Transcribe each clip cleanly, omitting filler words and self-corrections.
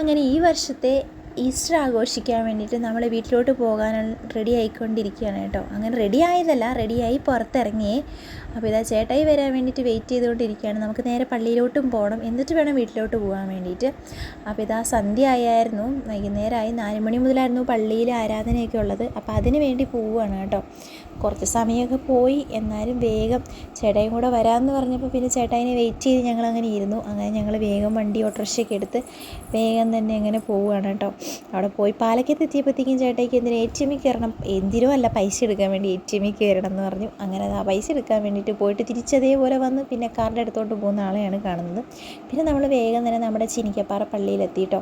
അങ്ങനെ ഈ വർഷത്തെ ഈസ്റ്റർ ആഘോഷിക്കാൻ വേണ്ടിയിട്ട് നമ്മൾ വീട്ടിലോട്ട് പോകാൻ റെഡി ആയിക്കൊണ്ടിരിക്കുകയാണ് കേട്ടോ. അങ്ങനെ റെഡി ആയതല്ല, റെഡിയായി പുറത്തിറങ്ങിയേ. അപ്പോൾ ഇതാ ചേട്ടായി വരാൻ വേണ്ടിയിട്ട് വെയിറ്റ് ചെയ്തുകൊണ്ടിരിക്കുകയാണ്. നമുക്ക് നേരെ പള്ളിയിലോട്ടും പോകണം, എന്നിട്ട് വേണം വീട്ടിലോട്ട് പോകാൻ വേണ്ടിയിട്ട്. അപ്പോൾ ഇതാ സന്ധ്യ ആയായിരുന്നു, വൈകുന്നേരമായി. 4 മണി മുതലായിരുന്നു പള്ളിയിൽ ആരാധനയൊക്കെ ഉള്ളത്. അപ്പോൾ അതിന് വേണ്ടി പോവുകയാണ് കേട്ടോ. കുറച്ച് സമയമൊക്കെ പോയി, എന്നാലും വേഗം ചേട്ടായും കൂടെ വരാമെന്ന് പറഞ്ഞപ്പോൾ പിന്നെ ചേട്ടായിനെ വെയിറ്റ് ചെയ്ത് ഞങ്ങളങ്ങനെ ഇരുന്നു. അങ്ങനെ ഞങ്ങൾ വേഗം വണ്ടി ഓട്ടോറിക്ഷയൊക്കെ എടുത്ത് വേഗം തന്നെ അങ്ങനെ പോവുകയാണ് കേട്ടോ. അവിടെ പോയി പാലക്കത്ത് എത്തിയപ്പോഴത്തേക്കും ചേട്ടായിക്ക് എന്തിനും ATM കയറണം, എന്തിനോ അല്ല പൈസ എടുക്കാൻ വേണ്ടി ATM കയറണം എന്ന് പറഞ്ഞു. അങ്ങനെ ആ പൈസ എടുക്കാൻ വേണ്ടിയിട്ട് പോയിട്ട് തിരിച്ചതേപോലെ വന്ന് പിന്നെ കാർഡ് എടുത്തുകൊണ്ട് പോകുന്ന ആളെയാണ് കാണുന്നത്. പിന്നെ നമ്മൾ വേഗം തന്നെ നമ്മുടെ ചിനിക്കപ്പാറ പള്ളിയിലെത്തിയിട്ടോ.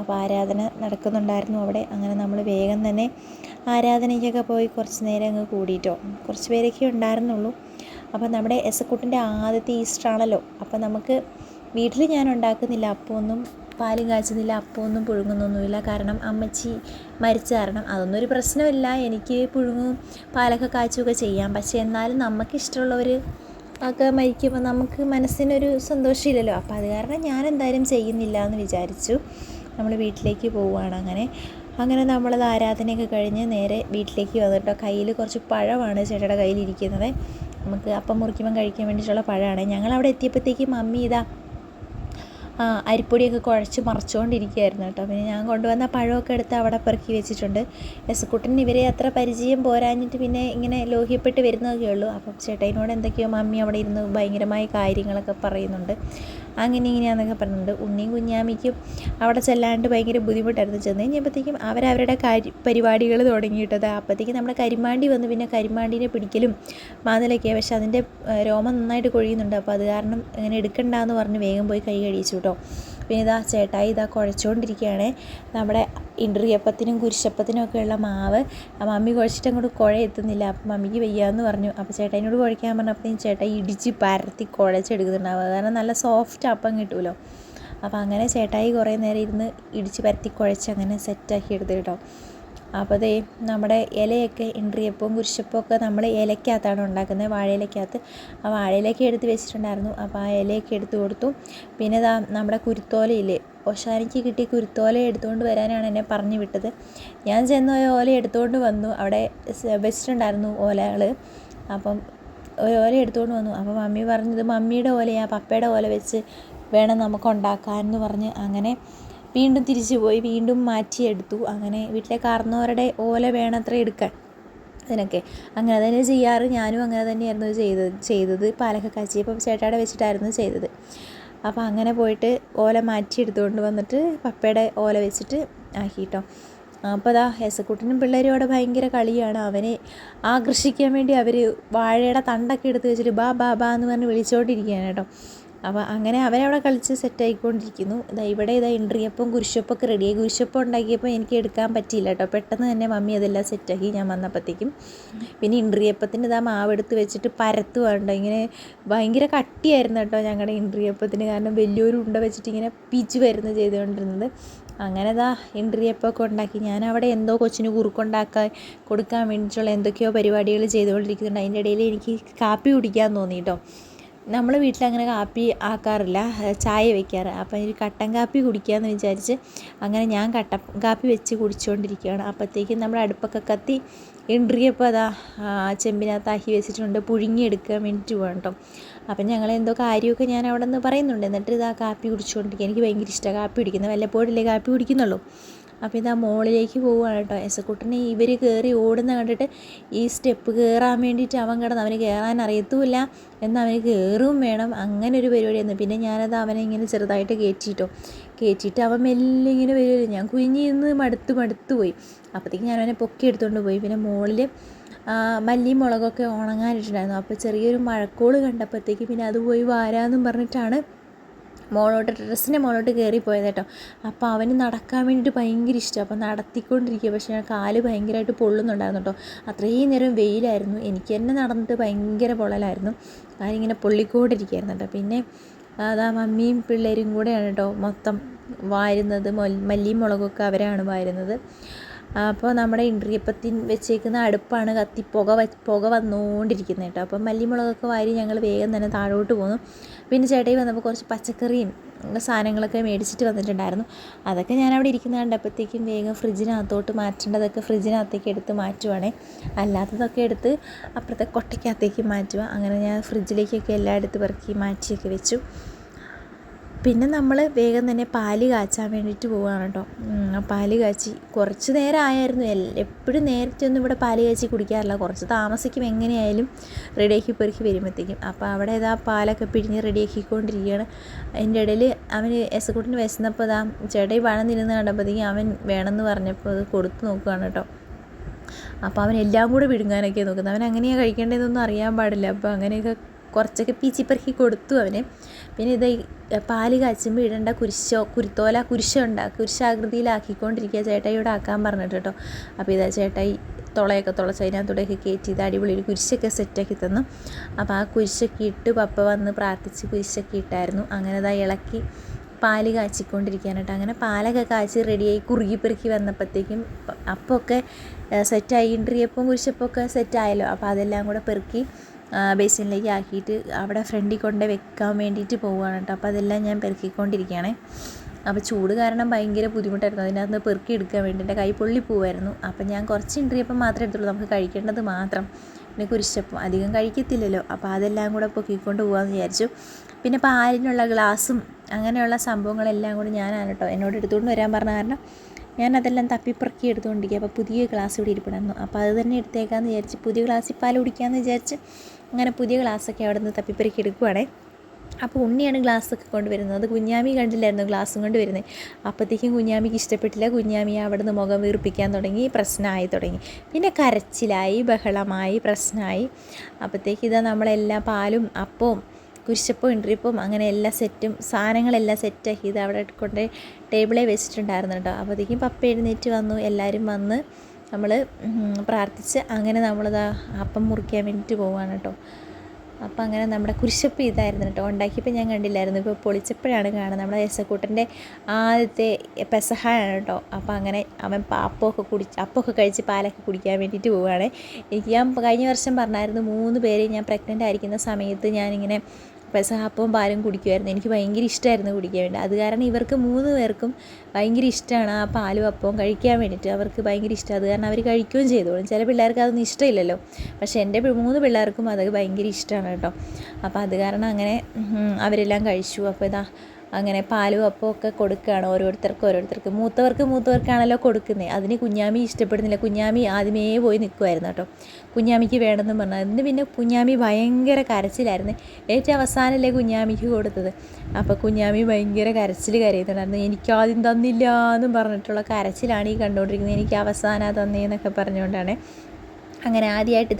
അപ്പോൾ ആരാധന നടക്കുന്നുണ്ടായിരുന്നു അവിടെ. അങ്ങനെ നമ്മൾ വേഗം തന്നെ ആരാധനയ്ക്കൊക്കെ പോയി കുറച്ച് നേരം അങ്ങ് കൂടിയിട്ടോ. കുറച്ച് പേരൊക്കെ ഉണ്ടായിരുന്നുള്ളൂ. അപ്പോൾ നമ്മുടെ എസക്കുട്ടിൻ്റെ ആദ്യത്തെ ഈസ്റ്റർ ആണല്ലോ. അപ്പോൾ നമുക്ക് വീട്ടിൽ ഞാൻ ഉണ്ടാക്കുന്നില്ല, അപ്പമൊന്നും പാലും കാച്ചുന്നില്ല, അപ്പമൊന്നും പുഴുങ്ങുന്നൊന്നുമില്ല. കാരണം അമ്മച്ചി മരിച്ച കാരണം അതൊന്നും ഒരു പ്രശ്നമില്ല. എനിക്ക് പുഴുങ്ങും പാലൊക്കെ കാച്ചുകയൊക്കെ ചെയ്യാം. പക്ഷേ എന്നാലും നമുക്കിഷ്ടമുള്ളവർ ഒക്കെ മരിക്കുമ്പോൾ നമുക്ക് മനസ്സിനൊരു സന്തോഷമില്ലല്ലോ. അപ്പോൾ അത് കാരണം ഞാൻ എന്തായാലും ചെയ്യുന്നില്ല എന്ന് വിചാരിച്ചു. നമ്മൾ വീട്ടിലേക്ക് പോവുകയാണ്. അങ്ങനെ നമ്മളത് ആരാധനയൊക്കെ കഴിഞ്ഞ് നേരെ വീട്ടിലേക്ക് വന്നിട്ടോ. കയ്യിൽ കുറച്ച് പഴമാണ് ചേട്ടയുടെ കയ്യിലിരിക്കുന്നത്. നമുക്ക് അപ്പം മുറിക്കുമ്പം കഴിക്കാൻ വേണ്ടിയിട്ടുള്ള പഴമാണ്. ഞങ്ങളവിടെ എത്തിയപ്പോഴത്തേക്കും മമ്മി ഇതാ അരിപ്പൊടിയൊക്കെ കുഴച്ച് മറച്ചുകൊണ്ടിരിക്കുകയായിരുന്നു കേട്ടോ. പിന്നെ ഞാൻ കൊണ്ടുവന്ന പഴമൊക്കെ എടുത്ത് അവിടെ പെറുക്കി വെച്ചിട്ടുണ്ട്. എസക്കുട്ടന് ഇവരെ അത്ര പരിചയം പോരാഞ്ഞിട്ട് പിന്നെ ഇങ്ങനെ ലോഹ്യപ്പെട്ട് വരുന്നതൊക്കെ ഉള്ളൂ. അപ്പം ചേട്ടനോട് എന്തൊക്കെയോ മമ്മി അവിടെ ഇരുന്ന് ഭയങ്കരമായ കാര്യങ്ങളൊക്കെ പറയുന്നുണ്ട്. അങ്ങനെ ഇങ്ങനെയാണെന്നൊക്കെ പറയുന്നുണ്ട്. ഉണ്ണിയും കുഞ്ഞാമിക്കും അവിടെ ചെല്ലാണ്ട് ഭയങ്കര ബുദ്ധിമുട്ടായിരുന്നു. ചെന്ന് കഴിഞ്ഞപ്പോഴത്തേക്കും അവരവരുടെ പരിപാടികൾ തുടങ്ങിയിട്ടത്. അപ്പോഴത്തേക്കും നമ്മുടെ കരിമാണ്ടി വന്ന് പിന്നെ കരിമാണ്ടീനെ പിടിക്കലും മാതലൊക്കെ. പക്ഷെ അതിൻ്റെ രോമം നന്നായിട്ട് കൊഴിയുന്നുണ്ട്. അപ്പോൾ അത് കാരണം ഇങ്ങനെ എടുക്കണ്ടെന്ന് പറഞ്ഞ് വേഗം പോയി കൈ കഴിച്ചു കേട്ടോ. പിന്നെ ഇതാ ചേട്ടായി കുഴച്ചുകൊണ്ടിരിക്കുകയാണ് നമ്മുടെ ഇഡ്ഡലിയപ്പത്തിനും കുരിശപ്പത്തിനും ഒക്കെയുള്ള മാവ്. മമ്മി കുഴച്ചിട്ട് അങ്ങോട്ട് കുഴ എത്തുന്നില്ല. അപ്പം മമ്മിക്ക് വയ്യാമെന്ന് പറഞ്ഞു. അപ്പോൾ ചേട്ടായിനോട് കുഴയ്ക്കാൻ പറഞ്ഞപ്പോഴത്തേക്കും ചേട്ടായി ഇടിച്ച് പരത്തി കുഴച്ചെടുക്കുന്നുണ്ടാവുക. കാരണം നല്ല സോഫ്റ്റ് അപ്പം കിട്ടുമല്ലോ. അപ്പോൾ അങ്ങനെ ചേട്ടായി കുറേ നേരം ഇരുന്ന് ഇടിച്ച് പരത്തി കുഴച്ച് അങ്ങനെ സെറ്റാക്കി എടുത്ത് കേട്ടോ. അപ്പോൾ ദേ നമ്മുടെ ഇലയൊക്കെ ഇഡ്ഡലിയപ്പവും കുരിശപ്പവും ഒക്കെ നമ്മൾ ഇലയ്ക്കകത്താണ് ഉണ്ടാക്കുന്നത്, വാഴയിലയ്ക്കകത്ത്. ആ വാഴയിലൊക്കെ എടുത്ത് വെച്ചിട്ടുണ്ടായിരുന്നു. അപ്പോൾ ആ ഇലയൊക്കെ എടുത്ത് കൊടുത്തു. പിന്നെ ഇതാ നമ്മുടെ കുരുത്തോലയില്ലേ, ഓശാനിക്ക് കിട്ടിയ കുരുത്തോല എടുത്തുകൊണ്ട് വരാനാണ് എന്നെ പറഞ്ഞു വിട്ടത്. ഞാൻ ചെന്ന ഓല എടുത്തുകൊണ്ട് വന്നു. അവിടെ വെച്ചിട്ടുണ്ടായിരുന്നു ഓലകൾ. അപ്പം ഒരു ഓല എടുത്തുകൊണ്ട് വന്നു. അപ്പോൾ മമ്മി പറഞ്ഞത് മമ്മിയുടെ ഓലയാണ്, പപ്പയുടെ ഓല വെച്ച് വേണം നമുക്ക് ഉണ്ടാക്കാമെന്ന് പറഞ്ഞ് അങ്ങനെ വീണ്ടും തിരിച്ചു പോയി വീണ്ടും മാറ്റിയെടുത്തു. അങ്ങനെ വീട്ടിലെ കാർന്നവരുടെ ഓല വേണത്ര എടുക്കാൻ അതിനൊക്കെ. അങ്ങനെ തന്നെ ചെയ്യാറ്. ഞാനും അങ്ങനെ തന്നെയായിരുന്നു ചെയ്തത്. പാലൊക്കെ കാച്ചിയപ്പോൾ ചേട്ടാടെ വെച്ചിട്ടായിരുന്നു ചെയ്തത്. അപ്പോൾ അങ്ങനെ പോയിട്ട് ഓല മാറ്റിയെടുത്തുകൊണ്ട് വന്നിട്ട് പപ്പയുടെ ഓല വെച്ചിട്ട് ആക്കിയിട്ടോ. അപ്പോൾ അതാ എസക്കുട്ടനും പിള്ളേരും അവിടെ ഭയങ്കര കളിയാണ്. അവനെ ആകർഷിക്കാൻ വേണ്ടി അവർ വാഴയുടെ തണ്ടൊക്കെ എടുത്ത് വെച്ചിട്ട് ബാ ബാ ബാ എന്ന് പറഞ്ഞ് വിളിച്ചുകൊണ്ടിരിക്കുകയാണ് കേട്ടോ. അപ്പോൾ അങ്ങനെ അവരവിടെ കളിച്ച് സെറ്റായിക്കൊണ്ടിരിക്കുന്നു. ഇവിടെ ഇഡ്ഡലിയപ്പവും കുരിശപ്പൊക്കെ റെഡിയായി. കുരിശപ്പം ഉണ്ടാക്കിയപ്പോൾ എനിക്ക് എടുക്കാൻ പറ്റിയില്ല കേട്ടോ. പെട്ടെന്ന് തന്നെ മമ്മി അതെല്ലാം സെറ്റാക്കി ഞാൻ വന്നപ്പോഴത്തേക്കും. പിന്നെ ഇഡ്ഡലിയപ്പത്തിന് മാവെടുത്ത് വെച്ചിട്ട് പരത്തുവാണ്ടോ. ഇങ്ങനെ ഭയങ്കര കട്ടിയായിരുന്നു കേട്ടോ ഞങ്ങളുടെ ഇഡ്ഡലിയപ്പത്തിന്. കാരണം വലിയൊരു ഉണ്ട വെച്ചിട്ട് ഇങ്ങനെ പിച്ച് വരുന്നു ചെയ്തുകൊണ്ടിരുന്നത്. അങ്ങനെ ഇഡ്ഡലിയപ്പമൊക്കെ ഉണ്ടാക്കി. ഞാനവിടെ എന്തോ കൊച്ചിന് കുറുക്കുണ്ടാക്കാൻ കൊടുക്കാൻ വേണ്ടിയിട്ടുള്ള എന്തൊക്കെയോ പരിപാടികൾ ചെയ്തുകൊണ്ടിരിക്കുന്നുണ്ട്. അതിൻ്റെ ഇടയിൽ എനിക്ക് കാപ്പി കുടിക്കാൻ തോന്നി കേട്ടോ. നമ്മൾ വീട്ടിലങ്ങനെ കാപ്പി ആക്കാറില്ല, ചായ വയ്ക്കാറ്. അപ്പം ഒരു കട്ടൻ കാപ്പി കുടിക്കാമെന്ന് വിചാരിച്ച് അങ്ങനെ ഞാൻ കട്ടൻ കാപ്പി വെച്ച് കുടിച്ചുകൊണ്ടിരിക്കുകയാണ്. അപ്പോഴത്തേക്കും നമ്മുടെ അടുപ്പൊക്കെ കത്തി ഇഡ്ഡലിയപ്പം ചെമ്പിനകത്താക്കി വെച്ചിട്ടുണ്ട്. പുഴുങ്ങിയെടുക്കാൻ വേണ്ടിയിട്ട് പോകണം കേട്ടോ. അപ്പം ഞങ്ങളെന്തോ കാര്യമൊക്കെ ഞാൻ അവിടെ നിന്ന് പറയുന്നുണ്ട്. എന്നിട്ട് കാപ്പി കുടിച്ചുകൊണ്ടിരിക്കുക. എനിക്ക് ഭയങ്കര ഇഷ്ടമാണ് കാപ്പി കുടിക്കുന്നത്. വല്ലപ്പോഴല്ലേ കാപ്പി കുടിക്കുന്നുള്ളൂ. അപ്പോൾ മോളിലേക്ക് പോവുകയാണ് കേട്ടോ. എസക്കുട്ടനെ ഇവർ കയറി ഓടുന്ന കണ്ടിട്ട് ഈ സ്റ്റെപ്പ് കയറാൻ വേണ്ടിയിട്ട് അവൻ കിടന്ന്, അവന് കയറാൻ അറിയത്തുമില്ല എന്നാൽ അവന് കയറും വേണം. അങ്ങനെ ഒരു പരിപാടിയായിരുന്നു. പിന്നെ ഞാനത് അവനെ ഇങ്ങനെ ചെറുതായിട്ട് കയറ്റിയിട്ട് അവൻ മെല്ലെ ഇങ്ങനെ വരുമല്ലോ. ഞാൻ കുഞ്ഞിന്ന് മടുത്തു പോയി. അപ്പോഴത്തേക്കും ഞാൻ അവനെ പൊക്കി എടുത്തുകൊണ്ട് പോയി. പിന്നെ മുകളിൽ മല്ലിയും മുളകൊക്കെ ഉണങ്ങാനിട്ടുണ്ടായിരുന്നു. അപ്പോൾ ചെറിയൊരു മഴക്കോള് കണ്ടപ്പോഴത്തേക്ക് പിന്നെ അത് പോയി വാരാമെന്നും പറഞ്ഞിട്ടാണ് ടെറസിൻ്റെ മുകളിലോട്ട് കയറിപ്പോയത് കേട്ടോ. അപ്പോൾ അവന് നടക്കാൻ വേണ്ടിയിട്ട് ഭയങ്കര ഇഷ്ടം. അപ്പോൾ നടത്തിക്കൊണ്ടിരിക്കുക. പക്ഷേ ഞാൻ കാല് ഭയങ്കരമായിട്ട് പൊള്ളുന്നുണ്ടായിരുന്നു കേട്ടോ. അത്രയും നേരം വെയിലായിരുന്നു. എനിക്ക് തന്നെ നടന്നിട്ട് ഭയങ്കര പൊള്ളലായിരുന്നു. കാലിങ്ങനെ പൊള്ളിക്കൊണ്ടിരിക്കുകയായിരുന്നു കേട്ടോ. പിന്നെ മമ്മിയും പിള്ളേരും കൂടെയാണ് കേട്ടോ മൊത്തം വാരുന്നത്. മല്ലിയും മുളകൊക്കെ അവരാണ് വാരുന്നത്. അപ്പോൾ നമ്മുടെ ഇഡ്ഡലിയപ്പത്തിന് വെച്ചേക്കുന്ന അടുപ്പാണ് കത്തി പുക വന്നുകൊണ്ടിരിക്കുന്നത് കേട്ടോ. അപ്പം മല്ലിമുളകൊക്കെ വാരി ഞങ്ങൾ വേഗം തന്നെ താഴോട്ട് പോന്നു. പിന്നെ ചേട്ടായി വന്നപ്പോൾ കുറച്ച് പച്ചക്കറിയും സാധനങ്ങളൊക്കെ മേടിച്ചിട്ട് വന്നിട്ടുണ്ടായിരുന്നു. അതൊക്കെ ഞാനവിടെ ഇരിക്കുന്ന കണ്ടപ്പോഴത്തേക്കും വേഗം ഫ്രിഡ്ജിനകത്തോട്ട് മാറ്റേണ്ടതൊക്കെ ഫ്രിഡ്ജിനകത്തേക്ക് എടുത്ത് മാറ്റുവാണേ, അല്ലാത്തതൊക്കെ എടുത്ത് അപ്പുറത്തെ കൊട്ടയ്ക്കകത്തേക്ക് മാറ്റുക. അങ്ങനെ ഞാൻ ഫ്രിഡ്ജിലേക്കൊക്കെ എല്ലാം എടുത്ത് പെറുക്കി മാറ്റിയൊക്കെ വെച്ചു. പിന്നെ നമ്മൾ വേഗം തന്നെ പാല് കാച്ചാൻ വേണ്ടിയിട്ട് പോവുകയാണ് കേട്ടോ. പാല് കാച്ചി കുറച്ച് നേരം ആയായിരുന്നു. എപ്പോഴും നേരത്തെ ഒന്നും ഇവിടെ പാല് കാച്ചി കുടിക്കാറില്ല, കുറച്ച് താമസിക്കും എങ്ങനെയായാലും റെഡിയാക്കി പെറുക്കി വരുമ്പോഴത്തേക്കും. അപ്പോൾ അവിടെ ഇതാ പാലൊക്കെ പിഴിഞ്ഞ് റെഡിയാക്കിക്കൊണ്ടിരിക്കുകയാണ്. അതിൻ്റെ ഇടയിൽ അവന് എസക്കൂട്ടിന് വിശന്നപ്പോൾ ഇതാ ചേട്ടായി പഴം തിന്നുന്ന കണ്ടപ്പോഴത്തേക്കും അവൻ വേണമെന്ന് പറഞ്ഞപ്പോൾ അത് കൊടുത്ത് നോക്കുകയാണ് കേട്ടോ. അപ്പോൾ അവൻ എല്ലാം കൂടെ വിഴുങ്ങാനൊക്കെ നോക്കുന്നത്. അവൻ അങ്ങനെയാണ് കഴിക്കേണ്ടതെന്നൊന്നും അറിയാൻ പാടില്ല. അപ്പോൾ അങ്ങനെയൊക്കെ കുറച്ചൊക്കെ പീച്ചിപ്പറക്കി കൊടുത്തു അവന്. പിന്നെ ഇത് പാല് കാച്ചുമ്പോൾ ഇടേണ്ട കുരിശാകൃതിയിലാക്കിക്കൊണ്ടിരിക്കുക, ചേട്ടായിയോട് ആക്കാൻ പറഞ്ഞിട്ട് കേട്ടോ. അപ്പോൾ ഇതാ ചേട്ടായി തുളയൊക്കെ തുളച്ച് അതിനകത്തൂടെയൊക്കെ കയറ്റി ഇത് അടിപൊളി ഒരു കുരിശൊക്കെ സെറ്റാക്കി തന്നു. അപ്പോൾ ആ കുരിശൊക്കെ ഇട്ട് പപ്പ വന്ന് പ്രാർത്ഥിച്ച് കുരിശൊക്കെ ഇട്ടായിരുന്നു. അങ്ങനെ ഇതാ ഇളക്കി പാല് കാച്ചിക്കൊണ്ടിരിക്കാനായിട്ട്. അങ്ങനെ പാലൊക്കെ കാച്ചി റെഡിയായി കുറുകി പെറുക്കി വന്നപ്പോഴത്തേക്കും അപ്പമൊക്കെ സെറ്റായി, ഇൻട്രിയപ്പം കുരിശപ്പൊക്കെ സെറ്റായല്ലോ. അപ്പോൾ അതെല്ലാം കൂടെ പെറുക്കി ബേസിനിലേക്ക് ആക്കിയിട്ട് അവിടെ ഫ്രണ്ടിൽ കൊണ്ട് വെക്കാൻ വേണ്ടിയിട്ട് പോവുകയാണ് കേട്ടോ. അപ്പോൾ അതെല്ലാം ഞാൻ പെറുക്കിക്കൊണ്ടിരിക്കുകയാണേ. അപ്പോൾ ചൂട് കാരണം ഭയങ്കര ബുദ്ധിമുട്ടായിരുന്നു അതിനകത്ത് പെറുക്കി എടുക്കാൻ വേണ്ടി. എൻ്റെ കൈ പൊള്ളി പോവായിരുന്നു. അപ്പം ഞാൻ കുറച്ച് ഇൻട്രിയപ്പം മാത്രമേ എടുത്തുള്ളൂ, നമുക്ക് കഴിക്കേണ്ടത് മാത്രം. പിന്നെ കുരിശപ്പം അധികം കഴിക്കത്തില്ലല്ലോ. അപ്പോൾ അതെല്ലാം കൂടെ പൊക്കിക്കൊണ്ട് പോകാമെന്ന് വിചാരിച്ചു. പിന്നെ പാലിനുള്ള ഗ്ലാസും അങ്ങനെയുള്ള സംഭവങ്ങളെല്ലാം കൂടി ഞാനാണ് കേട്ടോ. എന്നോട് എടുത്തുകൊണ്ട് വരാൻ പറഞ്ഞ കാരണം ഞാനതെല്ലാം തപ്പിപ്പറക്കി എടുത്തുകൊണ്ടിരിക്കുക. അപ്പോൾ പുതിയ ഗ്ലാസ് ഇവിടെ ഇരിപ്പുണ്ടായിരുന്നു. അപ്പോൾ അത് തന്നെ എടുത്തേക്കാമെന്ന് വിചാരിച്ച് പുതിയ ഗ്ലാസ്സിൽ പാൽ കുടിക്കാമെന്ന് വിചാരിച്ച് അങ്ങനെ പുതിയ ഗ്ലാസ്സൊക്കെ അവിടെ നിന്ന് തപ്പിപ്പറക്കി എടുക്കുവാണേ. അപ്പോൾ ഉണ്ണിയാണ് ഗ്ലാസ്സൊക്കെ കൊണ്ടുവരുന്നത്. അത് കുഞ്ഞാമി കണ്ടില്ലായിരുന്നു ഗ്ലാസ്സും കൊണ്ട് വരുന്നത്. അപ്പോഴത്തേക്കും കുഞ്ഞാമിക്ക് ഇഷ്ടപ്പെട്ടില്ല. കുഞ്ഞാമി അവിടെ നിന്ന് മുഖം വീർപ്പിക്കാൻ തുടങ്ങി, പ്രശ്നമായി തുടങ്ങി. പിന്നെ കരച്ചിലായി, ബഹളമായി, പ്രശ്നമായി. അപ്പോഴത്തേക്ക് ഇതാ നമ്മളെല്ലാം പാലും അപ്പവും കുരിശപ്പം ഇൻട്രിയപ്പം അങ്ങനെ എല്ലാ സെറ്റും സാധനങ്ങളെല്ലാം സെറ്റാക്കി ഇത് അവിടെ കൊണ്ട് ടേബിളിൽ വെച്ചിട്ടുണ്ടായിരുന്നു കേട്ടോ. അപ്പോഴത്തേക്കും പപ്പ എഴുന്നേറ്റ് വന്നു, എല്ലാവരും വന്ന് നമ്മൾ പ്രാർത്ഥിച്ച് അങ്ങനെ നമ്മളിതാ അപ്പം മുറിക്കാൻ വേണ്ടിയിട്ട് പോവുകയാണ് കേട്ടോ. അപ്പോൾ അങ്ങനെ നമ്മുടെ കുരിശപ്പം ഇതായിരുന്നു കേട്ടോ. ഉണ്ടാക്കിയപ്പോൾ ഞാൻ കണ്ടില്ലായിരുന്നു, ഇപ്പോൾ പൊളിച്ചപ്പോഴാണ് കാണുന്നത്. നമ്മുടെ എസക്കൂട്ടൻ്റെ ആദ്യത്തെ പെസഹായാണ് കേട്ടോ. അപ്പോൾ അങ്ങനെ അവൻ അപ്പമൊക്കെ കഴിച്ച് പാലൊക്കെ കുടിക്കാൻ വേണ്ടിയിട്ട് പോവുകയാണ്. ഞാൻ കഴിഞ്ഞ വർഷം പറഞ്ഞായിരുന്നു 3 പേരെ ഞാൻ പ്രഗ്നൻ്റ് ആയിരിക്കുന്ന സമയത്ത് ഞാനിങ്ങനെ പെസഹാപ്പവും പാലും കുടിക്കുമായിരുന്നു. എനിക്ക് ഭയങ്കര ഇഷ്ടമായിരുന്നു കുടിക്കാൻ വേണ്ടി. അത് കാരണം ഇവർക്ക് 3 പേർക്കും ഭയങ്കര ഇഷ്ടമാണ് ആ പാലും അപ്പവും കഴിക്കാൻ വേണ്ടിയിട്ട്. അവർക്ക് ഭയങ്കര ഇഷ്ടം, അത് കാരണം അവർ കഴിക്കുകയും ചെയ്തോളും. ചില പിള്ളേർക്ക് അതൊന്നും ഇഷ്ടമില്ലല്ലോ, പക്ഷേ എൻ്റെ 3 പിള്ളേർക്കും അത് ഭയങ്കര ഇഷ്ടമാണ് കേട്ടോ. അപ്പോൾ അത് കാരണം അങ്ങനെ അവരെല്ലാം കഴിച്ചു. അപ്പോൾ ഇതാ അങ്ങനെ പാലും അപ്പവും ഒക്കെ കൊടുക്കുകയാണ് ഓരോരുത്തർക്ക്. മൂത്തവർക്കാണല്ലോ കൊടുക്കുന്നത്. അതിന് കുഞ്ഞാമി ഇഷ്ടപ്പെടുന്നില്ല. കുഞ്ഞാമി ആദ്യമേ പോയി നിൽക്കുമായിരുന്നു കേട്ടോ. കുഞ്ഞാമിക്ക് വേണമെന്ന് പറഞ്ഞാൽ അതിന് പിന്നെ കുഞ്ഞാമി ഭയങ്കര കരച്ചിലായിരുന്നു. ഏറ്റവും അവസാനമല്ലേ കുഞ്ഞാമിക്ക് കൊടുത്തത്. അപ്പോൾ കുഞ്ഞാമി ഭയങ്കര കരയുന്നുണ്ടായിരുന്നു. എനിക്ക് ആദ്യം തന്നില്ല എന്നും പറഞ്ഞിട്ടുള്ള കരച്ചിലാണ് ഈ കണ്ടുകൊണ്ടിരിക്കുന്നത്. എനിക്ക് അവസാനം തന്നേന്നൊക്കെ പറഞ്ഞുകൊണ്ടാണ്. അങ്ങനെ ആദ്യമായിട്ട്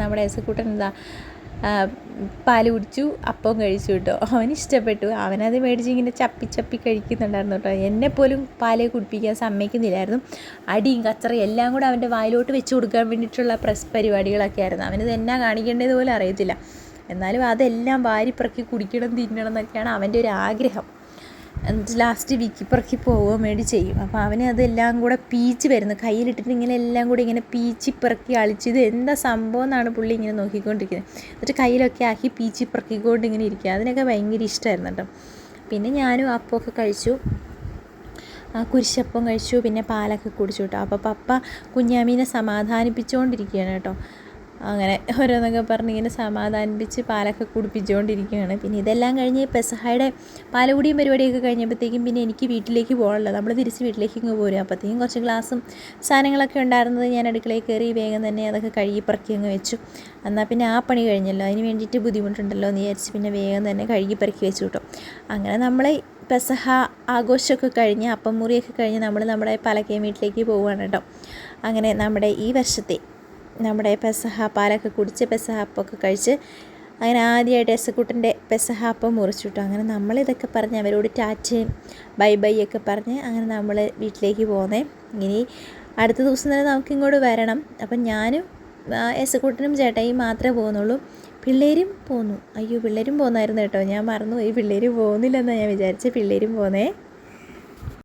നമ്മുടെ എസക്കൂട്ടൻ പാല് കുടിച്ചു, അപ്പം കഴിച്ചു കേട്ടോ. അവന് ഇഷ്ടപ്പെട്ടു. അവനത് മേടിച്ച് ഇങ്ങനെ ചപ്പി കഴിക്കുന്നുണ്ടായിരുന്നു കേട്ടോ. എന്നെപ്പോലും പാല് കുടിപ്പിക്കാൻ സമ്മതിക്കുന്നില്ലായിരുന്നു. അടിയും കച്ചറയും എല്ലാം കൂടെ അവൻ്റെ വായിലോട്ട് വെച്ച് കൊടുക്കാൻ വേണ്ടിയിട്ടുള്ള പരിപാടികളൊക്കെ ആയിരുന്നു. അവനത് എന്നാ കാണിക്കേണ്ടത് പോലും അറിയത്തില്ല. എന്നാലും അതെല്ലാം വാരിപ്പറക്കി കുടിക്കണം, തിന്നണം എന്നൊക്കെയാണ് അവൻ്റെ ഒരു ആഗ്രഹം. എന്നിട്ട് ലാസ്റ്റ് വിക്കിപ്പറക്കി പോവുകയും വേണ്ടി ചെയ്യും. അപ്പോൾ അവന് അതെല്ലാം കൂടെ പീച്ച് വരുന്നു, കയ്യിലിട്ടിട്ട് ഇങ്ങനെ എല്ലാം കൂടി ഇങ്ങനെ പീച്ചിപ്പറക്കി അളിച്ച് ഇത് എന്താ സംഭവം എന്നാണ് പുള്ളി ഇങ്ങനെ നോക്കിക്കൊണ്ടിരിക്കുന്നത്. എന്നിട്ട് കയ്യിലൊക്കെ ആക്കി പീച്ചിപ്പറക്കിക്കൊണ്ട് ഇങ്ങനെ ഇരിക്കുക. അതിനൊക്കെ ഭയങ്കര ഇഷ്ടമായിരുന്നു കേട്ടോ. പിന്നെ ഞാനും അപ്പമൊക്കെ കഴിച്ചു, കുരിശപ്പം കഴിച്ചു, പിന്നെ പാലൊക്കെ കുടിച്ചു കേട്ടോ. അപ്പോൾ പപ്പ കുഞ്ഞാമീനെ സമാധാനിപ്പിച്ചുകൊണ്ടിരിക്കുകയാണ് കേട്ടോ. അങ്ങനെ ഓരോന്നൊക്കെ പറഞ്ഞ് ഇങ്ങനെ സമാധാനിപ്പിച്ച് പാലൊക്കെ കുടിപ്പിച്ചുകൊണ്ടിരിക്കുകയാണ്. പിന്നെ ഇതെല്ലാം കഴിഞ്ഞ് പെസഹായുടെ പാലുകുടിയും പരിപാടിയൊക്കെ കഴിഞ്ഞപ്പോഴത്തേക്കും പിന്നെ എനിക്ക് വീട്ടിലേക്ക് പോകണമല്ലോ. നമ്മൾ തിരിച്ച് വീട്ടിലേക്ക് ഇങ്ങ് പോരും. അപ്പോഴത്തേക്കും കുറച്ച് ഗ്ലാസും സാധനങ്ങളൊക്കെ ഉണ്ടായിരുന്നത് ഞാൻ അടുക്കളയിൽ കയറി വേഗം തന്നെ അതൊക്കെ കഴുകി പറക്കി അങ്ങ് വെച്ചു. എന്നാൽ പിന്നെ ആ പണി കഴിഞ്ഞല്ലോ, അതിന് വേണ്ടിയിട്ട് ബുദ്ധിമുട്ടുണ്ടല്ലോ എന്ന് വിചാരിച്ച് പിന്നെ വേഗം തന്നെ കഴുകി പറക്കി വെച്ചു കേട്ടോ. അങ്ങനെ നമ്മൾ പെസഹ ആഘോഷമൊക്കെ കഴിഞ്ഞ് അപ്പം മുറിയൊക്കെ കഴിഞ്ഞ് നമ്മൾ നമ്മുടെ പലക്കയം വീട്ടിലേക്ക് പോവുകയാണ് കേട്ടോ. അങ്ങനെ നമ്മുടെ ഈ വർഷത്തെ നമ്മുടെ പെസഹ പാലൊക്കെ കുടിച്ച് പെസഹ അപ്പമൊക്കെ കഴിച്ച് അങ്ങനെ ആദ്യമായിട്ട് എസക്കൂട്ടൻ്റെ പെസഹ അപ്പം മുറിച്ചു കിട്ടും. അങ്ങനെ നമ്മളിതൊക്കെ പറഞ്ഞ് അവരോട് ടാറ്റയും ബൈ ഒക്കെ പറഞ്ഞ് അങ്ങനെ നമ്മൾ വീട്ടിലേക്ക് പോകുന്നേ. ഇനി അടുത്ത ദിവസം തന്നെ നമുക്കിങ്ങോട്ട് വരണം. അപ്പം ഞാനും എസക്കൂട്ടനും ചേട്ടായും മാത്രമേ പോകുന്നുള്ളൂ. പിള്ളേരും പോന്നു. അയ്യോ, പിള്ളേരും പോകുന്നായിരുന്നു കേട്ടോ. ഞാൻ മറന്നുപോയി, പിള്ളേർ പോകുന്നില്ലെന്നാണ് ഞാൻ വിചാരിച്ചത്. പിള്ളേരും പോന്നേ.